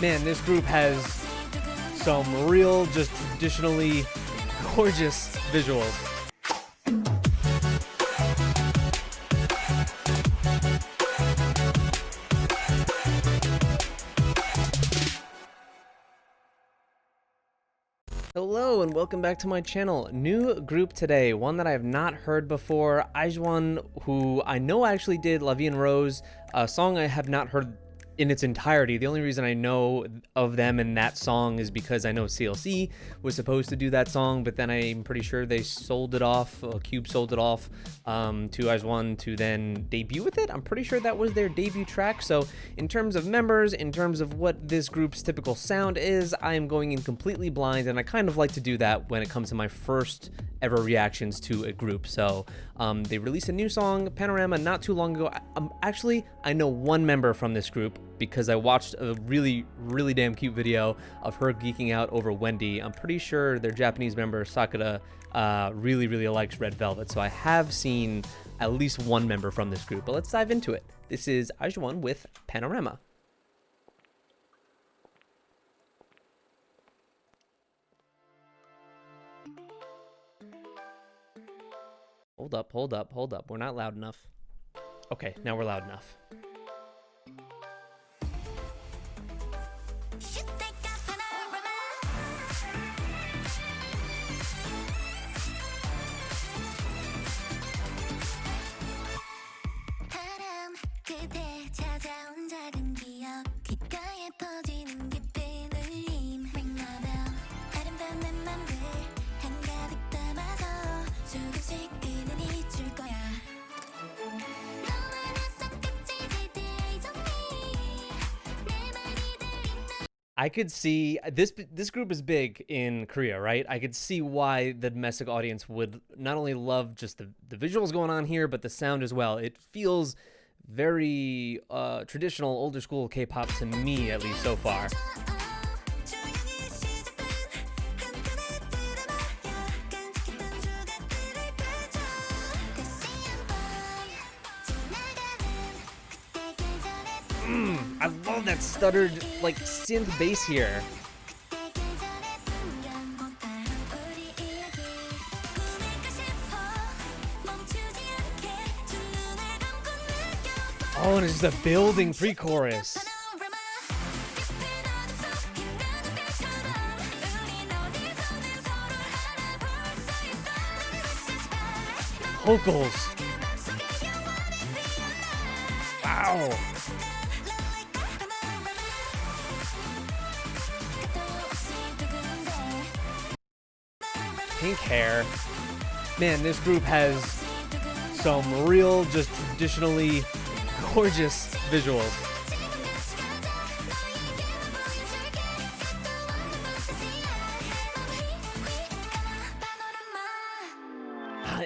Man, this group has some real, just traditionally gorgeous visuals. Hello and welcome back to my channel. New group today, one that I have not heard before. Aijwan, who I know actually did La Vie en Rose, a song I have not heard in its entirety. The only reason I know of them and that song is because I know CLC was supposed to do that song, but then I'm pretty sure they sold it off, Cube sold it off to Aijwan to then debut with it. I'm pretty sure that was their debut track. So in terms of members, in terms of what this group's typical sound is, I am going in completely blind, and I kind of like to do that when it comes to my first ever reactions to a group. So they released a new song, Panorama, not too long ago. Actually, I know one member from this group because I watched a really damn cute video of her geeking out over Wendy. I'm pretty sure their Japanese member, Sakura, really likes Red Velvet. So I have seen at least one member from this group, but let's dive into it. This is Aijwan with Panorama. Hold up. We're not loud enough. Okay, now we're loud enough. I could see this group is big in Korea, right? I could see why the domestic audience would not only love just the visuals going on here, but the sound as well. It feels very traditional, older school K-pop to me, at least so far. I love that stuttered, like, synth bass here. Oh, and it's just a building pre-chorus. Vocals. Wow. Pink hair. Man, this group has some real, just traditionally gorgeous visuals.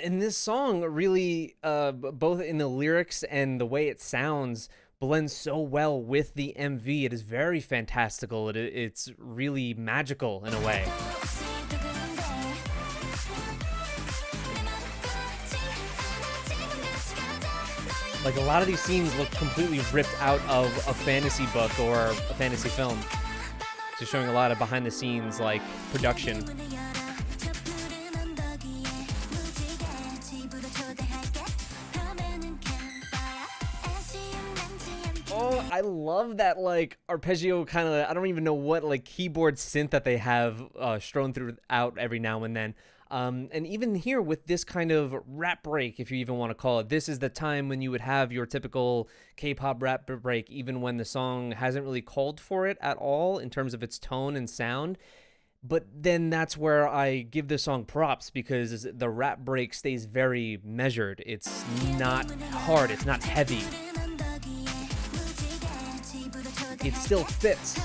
And this song really, both in the lyrics and the way it sounds, blends so well with the MV. It is very fantastical. It's really magical in a way. Like, a lot of these scenes look completely ripped out of a fantasy book or a fantasy film. Just showing a lot of behind the scenes, like, production. Oh, I love that, like, arpeggio kind of, I don't even know what, like, keyboard synth that they have strewn throughout every now and then. And even here with this kind of rap break, if you even want to call it, this is the time when you would have your typical K-pop rap break, even when the song hasn't really called for it at all in terms of its tone and sound. But then that's where I give this song props, because the rap break stays very measured. It's not hard, it's not heavy. It still fits.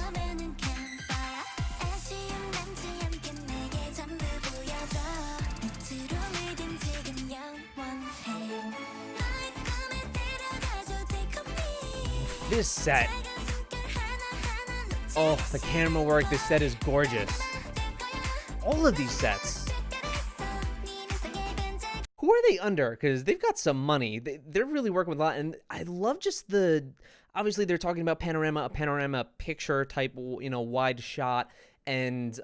This set. Oh, the camera work. This set is gorgeous. All of these sets. Who are they under? Because they've got some money. They're really working with a lot. And I love just the... obviously they're talking about Panorama, a panorama picture type, wide shot, and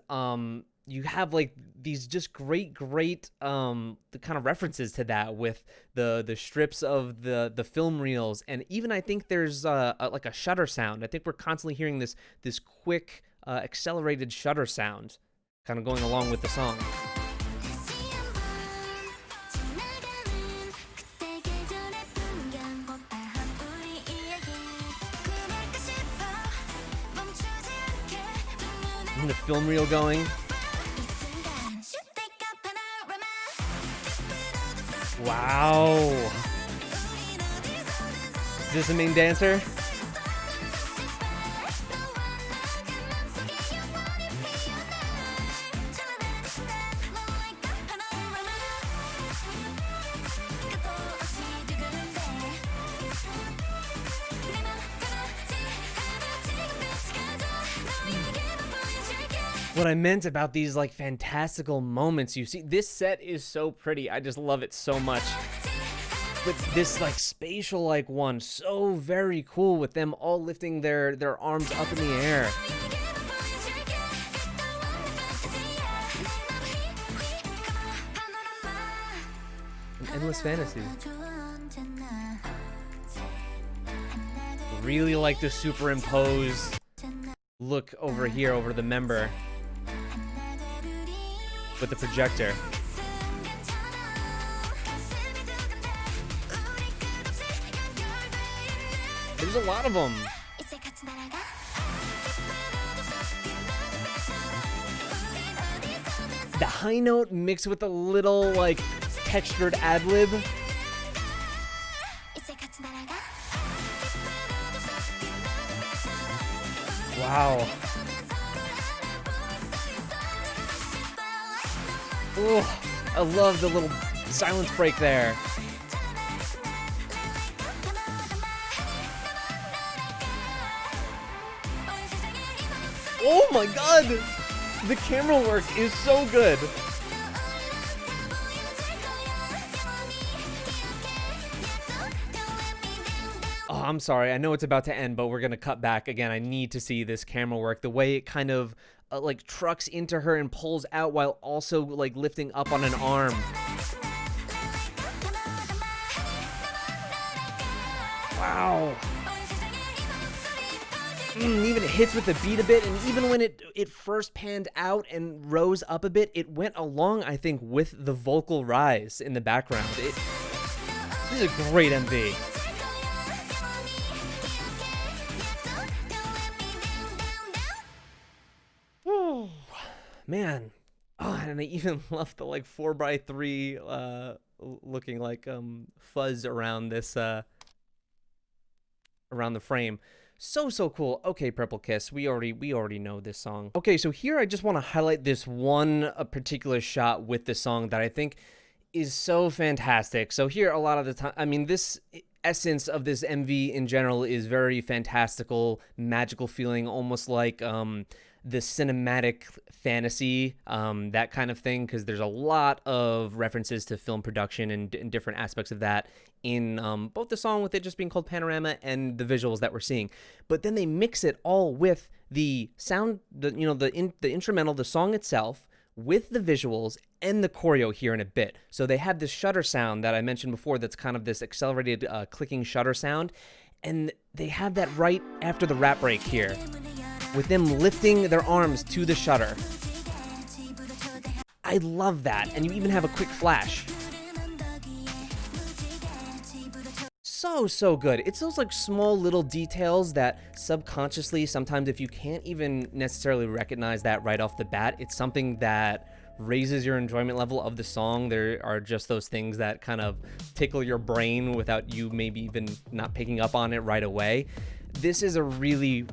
you have like these just great the kind of references to that with the strips of the film reels, and even I think there's like a shutter sound. I think we're constantly hearing this quick accelerated shutter sound kind of going along with the song. And the film reel going. Wow. Is this the main dancer? What I meant about these like fantastical moments you see, this set is so pretty. I just love it so much. But this like spatial like one, so very cool with them all lifting their arms up in the air. An endless fantasy. Really like the superimposed look over here over the member with the projector. There's a lot of them. The high note mixed with a little like textured ad-lib. Wow. Oh, I love the little silence break there. Oh my god! The camera work is so good. Oh, I'm sorry. I know it's about to end, but we're going to cut back. Again, I need to see this camera work. The way it kind of like trucks into her and pulls out while also like lifting up on an arm. Wow. Even it hits with the beat a bit, and even when it first panned out and rose up a bit, it went along, I think, with the vocal rise in the background. This is a great MV. Man, oh, and I even love the like 4x3 looking like fuzz around this around the frame. So cool. Okay, Purple Kiss, we already know this song. Okay, so here I just want to highlight this one particular shot with the song that I think is so fantastic. So here, a lot of the time, I mean, this essence of this MV in general is very fantastical, magical feeling, almost like the cinematic fantasy, that kind of thing, because there's a lot of references to film production and different aspects of that in both the song with it just being called Panorama and the visuals that we're seeing. But then they mix it all with the sound, the instrumental, the song itself, with the visuals and the choreo here in a bit. So they have this shutter sound that I mentioned before that's kind of this accelerated clicking shutter sound, and they have that right after the rap break here, with them lifting their arms to the shutter. I love that, and you even have a quick flash. So good. It's those like small little details that subconsciously, sometimes if you can't even necessarily recognize that right off the bat, it's something that raises your enjoyment level of the song. There are just those things that kind of tickle your brain without you maybe even not picking up on it right away. This is a really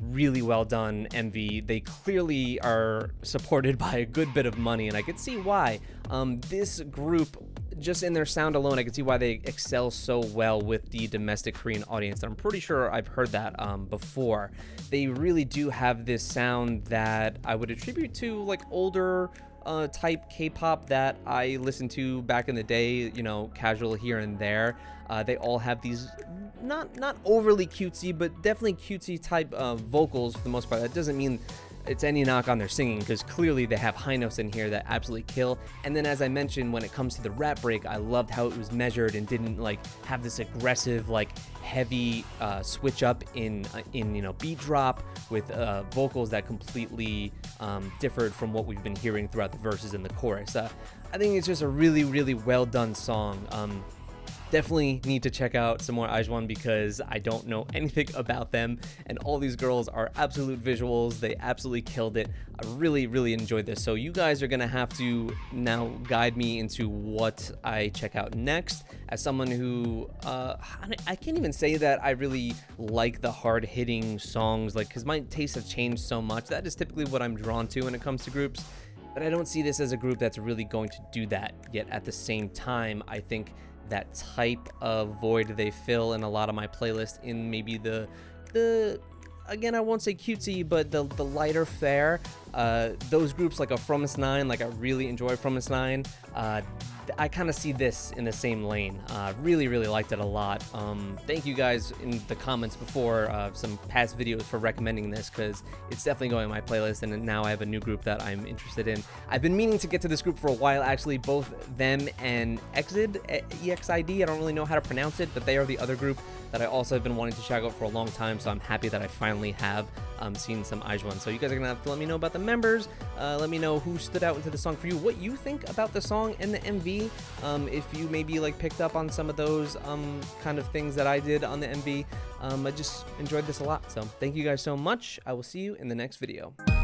well done MV. They clearly are supported by a good bit of money, and I could see why. This group, just in their sound alone, I can see why they excel so well with the domestic Korean audience. I'm pretty sure I've heard that before. They really do have this sound that I would attribute to like older type K-pop that I listened to back in the day, casual here and there. They all have these not overly cutesy, but definitely cutesy type of vocals for the most part. That doesn't mean it's any knock on their singing, because clearly they have high notes in here that absolutely kill. And then, as I mentioned, when it comes to the rap break, I loved how it was measured and didn't like have this aggressive, like heavy switch up in beat drop with vocals that completely differed from what we've been hearing throughout the verses and the chorus. I think it's just a really, really well done song. Definitely need to check out some more Aijwan because I don't know anything about them, and all these girls are absolute visuals. They absolutely killed it. I really, really enjoyed this. So you guys are gonna have to now guide me into what I check out next. As someone who I can't even say that I really like the hard-hitting songs, like, because my tastes have changed so much. That is typically what I'm drawn to when it comes to groups, but I don't see this as a group that's really going to do that. Yet at the same time, I think that type of void they fill in a lot of my playlists in maybe the again, I won't say cutesy, but the lighter fare. Those groups like a From9, like I really enjoy From9. I kind of see this in the same lane. Really, really liked it a lot. Thank you guys in the comments before some past videos for recommending this, because it's definitely going on my playlist, and now I have a new group that I'm interested in. I've been meaning to get to this group for a while, actually, both them and Exid, EXID. I don't really know how to pronounce it, but they are the other group that I also have been wanting to check out for a long time, so I'm happy that I finally have seen some Aijwan. So you guys are gonna have to let me know about the members, let me know who stood out into the song for you, what you think about the song and the MV, if you maybe like picked up on some of those kind of things that I did on the MV. I just enjoyed this a lot, so thank you guys so much. I will see you in the next video.